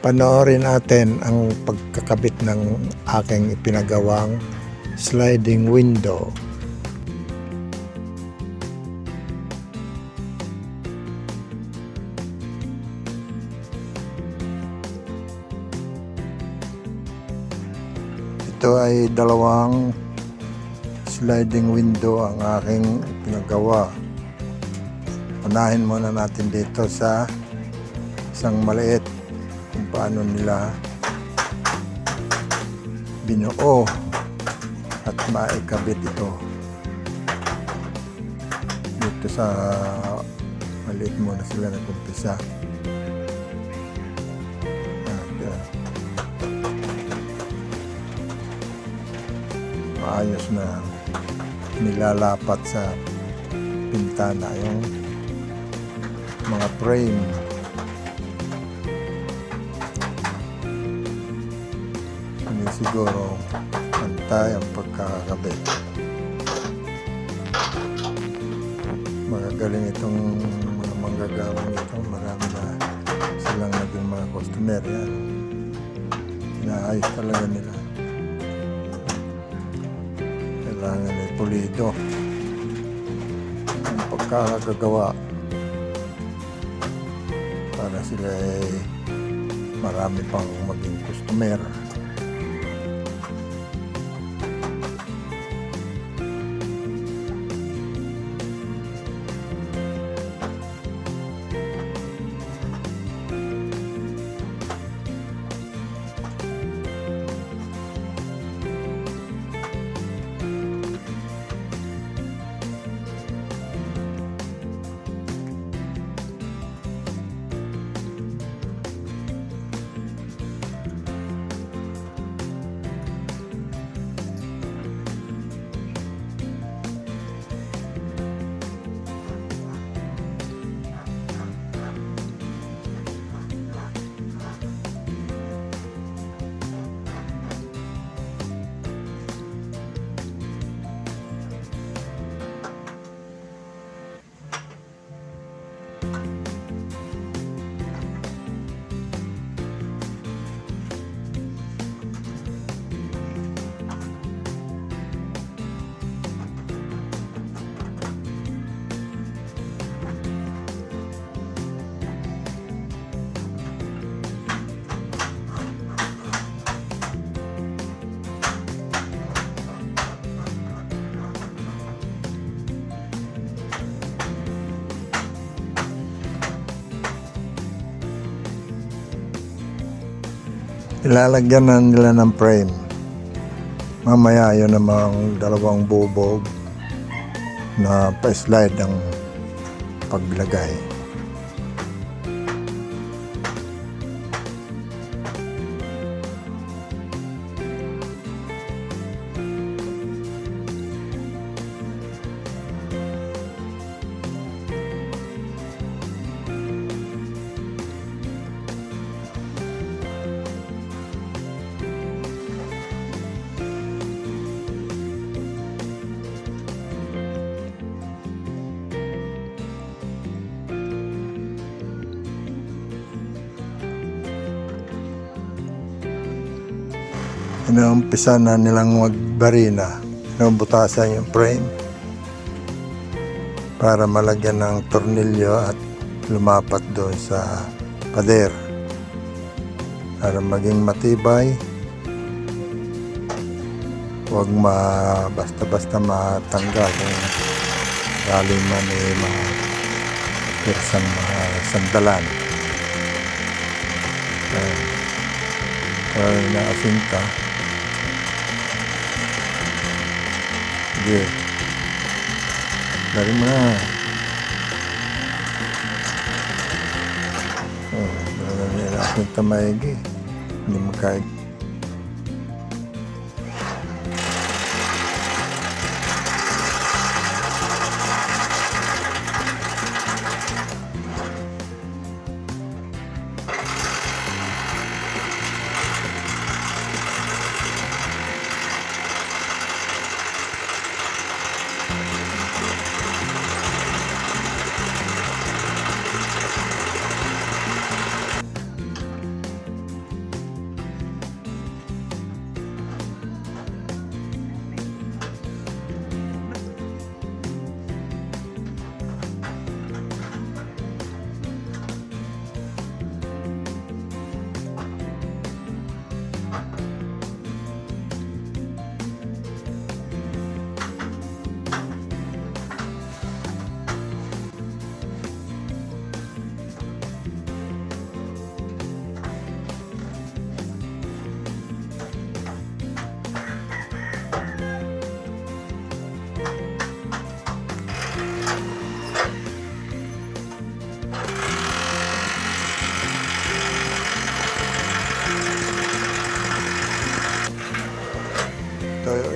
Panoorin natin ang pagkakabit ng aking ipinagawang sliding window. Ito ay dalawang sliding window ang aking pinagawa. Unahin muna natin dito sa isang maliit kung paano nila binuo at maikabit ito dito sa maliit muna sila nag-umpisa. Maayos na nilalapat sa pintana yung mga frame. Siguro pantay ang pagkakabit. Magagaling itong mga manggagawang ito. Marami na silang naging mga customer. Yan. Inaayos talaga nila. Kailangan ay pulido ang pagkakagawa para sila ay marami pang maging customer. Ilalagyan na nila ng frame. Mamaya yun namang dalawang bubog na pa-slide ang paglagay. Inuumpisa na nilang magbarina. Inubutasan yung frame para malagyan ng tornilyo at lumapat doon sa pader para maging matibay. Huwag basta-basta matanggal kung galing man mga pirsang mga sandalan. Kaya naasinta. Sige. Dari mo na. Naasinta maigi. Hindi magkaig.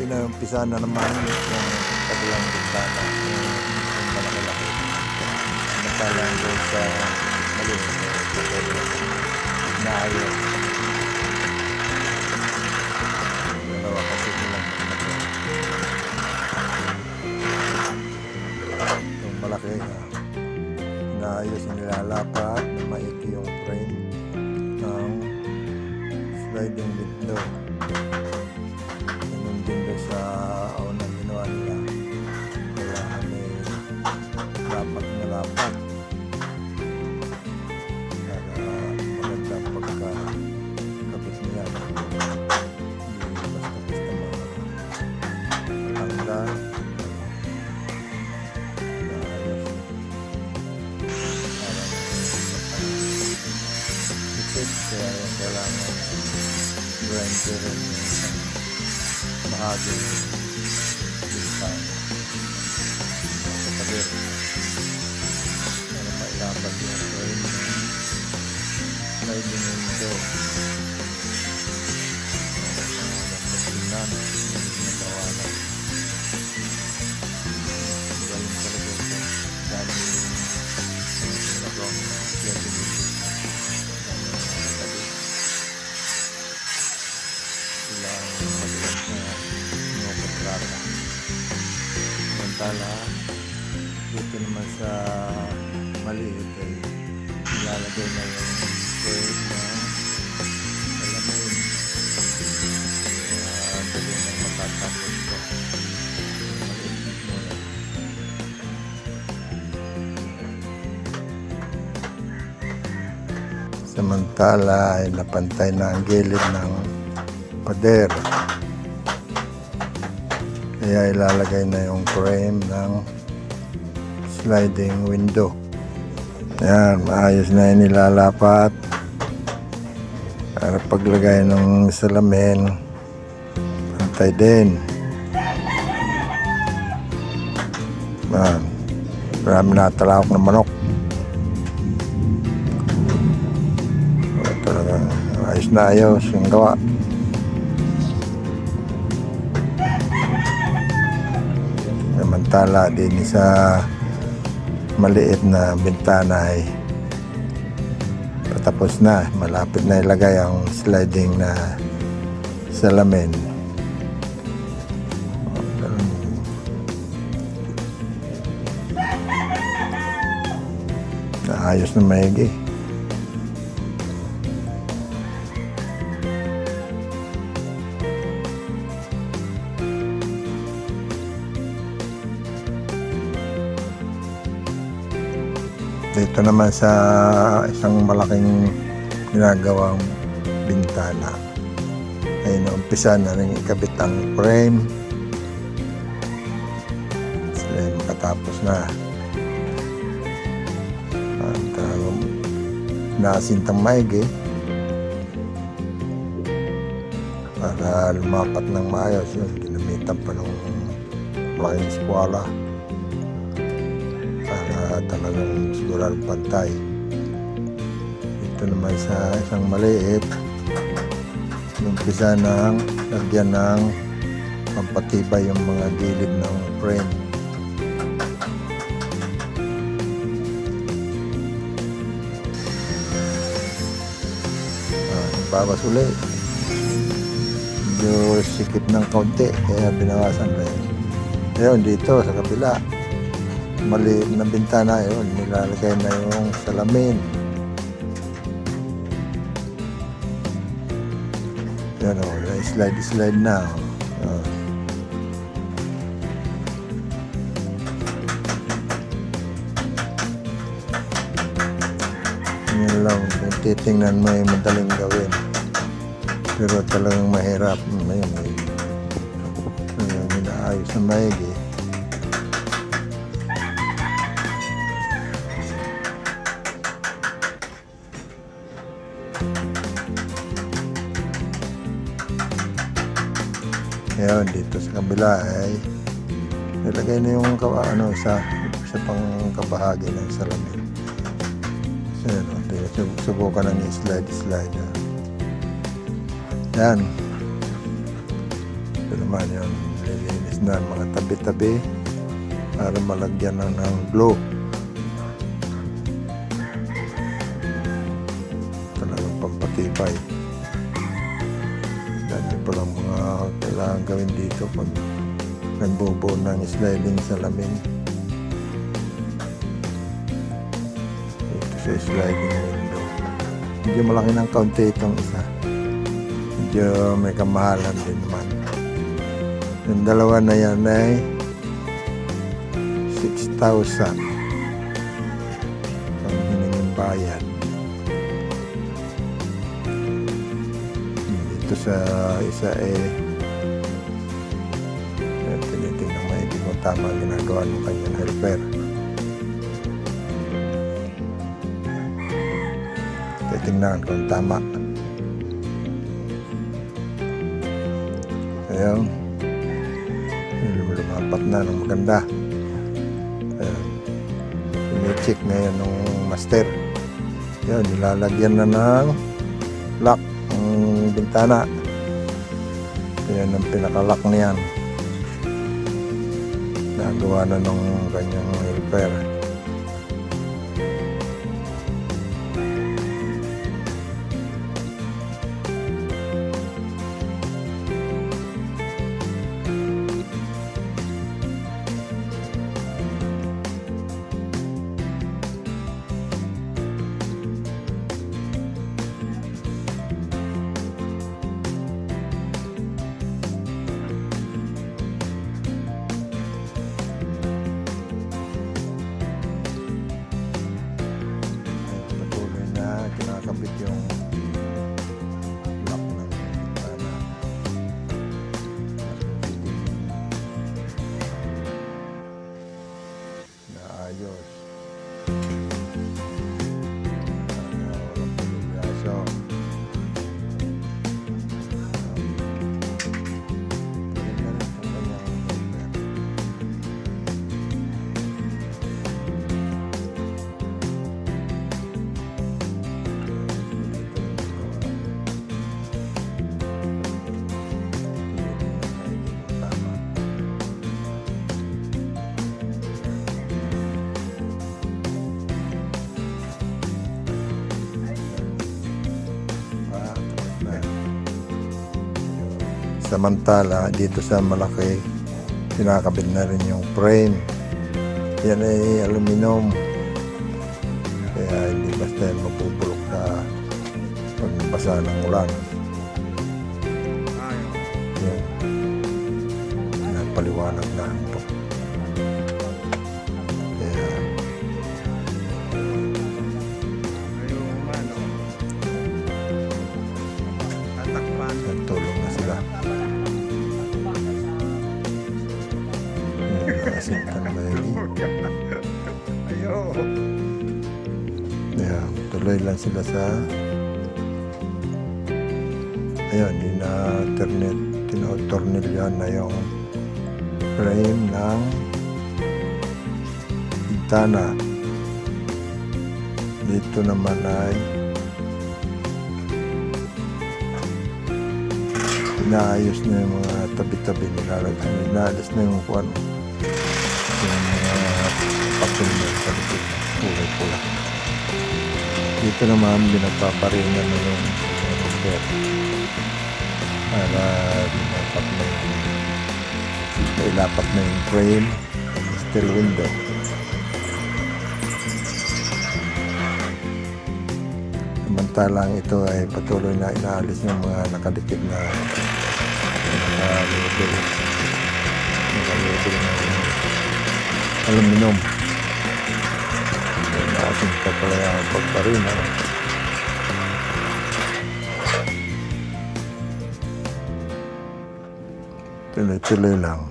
inumpisa na naman yung kabilang bintana, yung malaki-laki. Matalang doon sa maliit na ayos. Dalawa kasi nilang yung malaki naayos, nilalapat na maiki yung frame ng sliding window. Ganun din doon sa unang ginawa nila, kailangan lapat na lapat para maganda pagkakabit nila. Hindi basta-basta matanggal. Kaya kailangan grinder rin yung bahagi ng bintana sa pader para mailapat yung frame ng sliding window. Tingnan nagawa na galing talaga ito dami nagawang sliding window. Samantala dito naman sa maliit ay nilalagay na yung frame na salamin. Dali nang matatapos ko. Maliit muna. Samantala ay napantay na ang gilid ng pader. Kaya ilalagay na yung frame ng sliding window. Ayan, maayos na yung nilalapat para paglagay ng salamin pantay din. Ayan, marami na talawak ng manok. Talagang ayos na ayos yung gawa. Samantala din sa maliit na bintana ay patapos na, malapit na ilagay ang sliding na salamin. Naayos na maigi. Dito naman sa isang malaking ginagawang bintana ay naumpisa na rin ikabit ang frame. Sila makatapos na at nasintang maigi para lumapat ng maayos. Yun, ginamitan pa ng malaking eskwala para talagang sigurado pantay. Ito naman sa isang maliit, umpisa ng lagyan ng pampatibay yung mga gilid ng frame. Babas ulit, medyo sikip ng kaunti kaya binawasan rin. Ayun, dito sa kabila maliit na bintana, yun nilalagay na yung salamin. Yan o, slide na o. Yan lang, kung titingnan mo ay madaling gawin pero talagang mahirap. Ayun, inaayos na maigi. Ngayon dito sa kabila ay nilagay na yung isa pang kabahagi ng salamin. So subukan ng slide. Yan. Ito naman yung nililinis na mga tabi-tabi para malagyan ng glue. Talagang pampatibay. Dami palang mga kailangan gawin dito pag nagbubuo ng sliding salamin. Ito sa sliding window. Medyo malaki ng kaunti itong isa. Medyo may kamahalan din naman. Yung dalawa na yan ay 6,000 ang hiningin bayad. Dito sa isa tinitingnan maigi kung tama ginagawa ng kanyang helper. Titingnan kung tama. Ayun, lumapat na ng maganda. Ayun, ini-check ngayon ng master. Ayun, nilalagyan na ng lock ang bintana. Ayan ang pinaka-lock niyan. Nagawa na ng kanyang helper. Kinakabit yung lock ng bintana. Naayos. Walang pagbigaso. Samantala, dito sa malaki, pinakabit na rin yung frame. Yan ay aluminum. Kaya hindi basta yan mabubulok na pag nabasa ng ulan. Yan. Napaliwanag na ito. Kaya nagtulong na sila. Asintan bayi. Ayan, tuloy lang sila sa ayan, tinatornilyan na yung frame ng bintana. Dito naman ay inaayos na yung mga tabi-tabi nilalagay. Inaalis na yung kuwan. Yung mga papel na sa likod. Pula-pula. Dito naman binagpaparingan na yung repair. Para ilapat na yung frame. Steel window. Samantalang ito ay patuloy na inaalis ng mga nakadikit na nakalabel na aluminum. Ating pagpalaya ang pagparina. Tuloy-tuloy lang.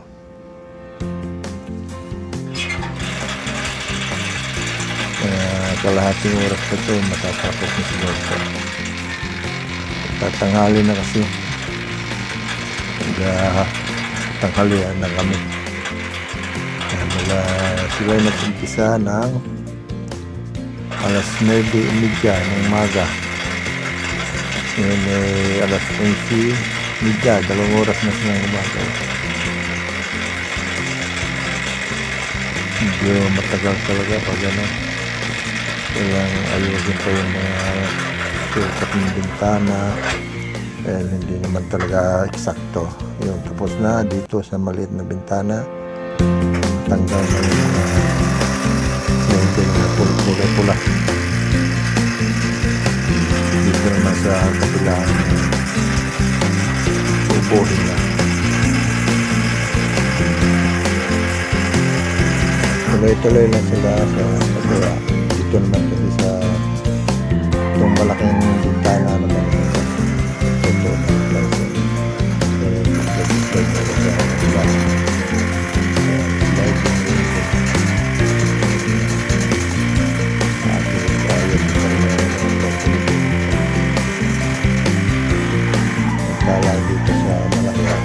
Kalahating oras pa ito, matatapos na siguro ito. Tatanghali na kasi. Tanghalian na kami. Mula sila nag-umpisa ng alas 9:30 ng umaga. Ngayon ay alas 11:30. Midya, 2 oras na silang gumagawa. Medyo matagal talaga pag ano. Kailangan ayusin pa yung mga sukat ng bintana. Dahil hindi naman talaga eksakto. Yun, tapos na dito sa maliit na bintana. Tanggal na yung mga medyo na pula-pula. Dito naman sa kabilang upuhin na. Tuloy-tuloy lang sila sa kabila. Dito naman kasi sa itong malaking bintana naman ito dito sa malaking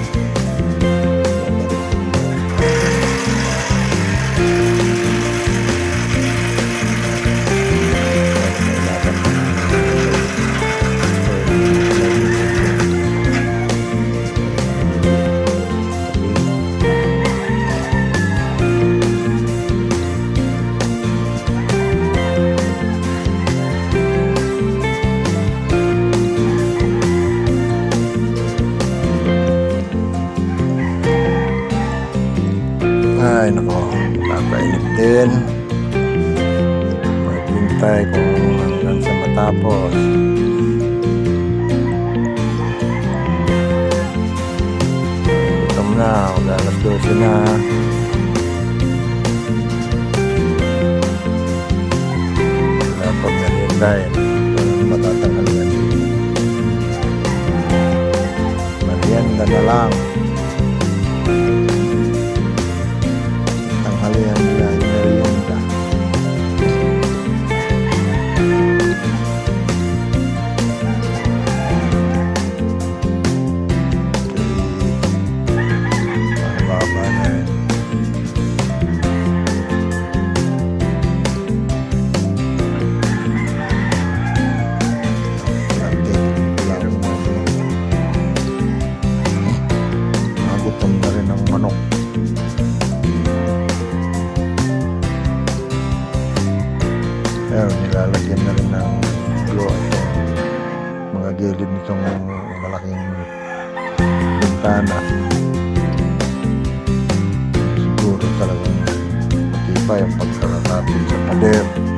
ay nako, napainip din. Maghintay kung hanggang sa matapos. Gutom na, alas 12 na. Wala pang merienda eh. Matatanggal yan. Merienda na lang. Tanghalian nila yung merienda. Baba na rin. Magutom na rin ang manok. Pero nilalagyan na rin ng glue at mga gilid nitong malaking bintana. Siguro talagang matibay ang pagkakatapin sa pader.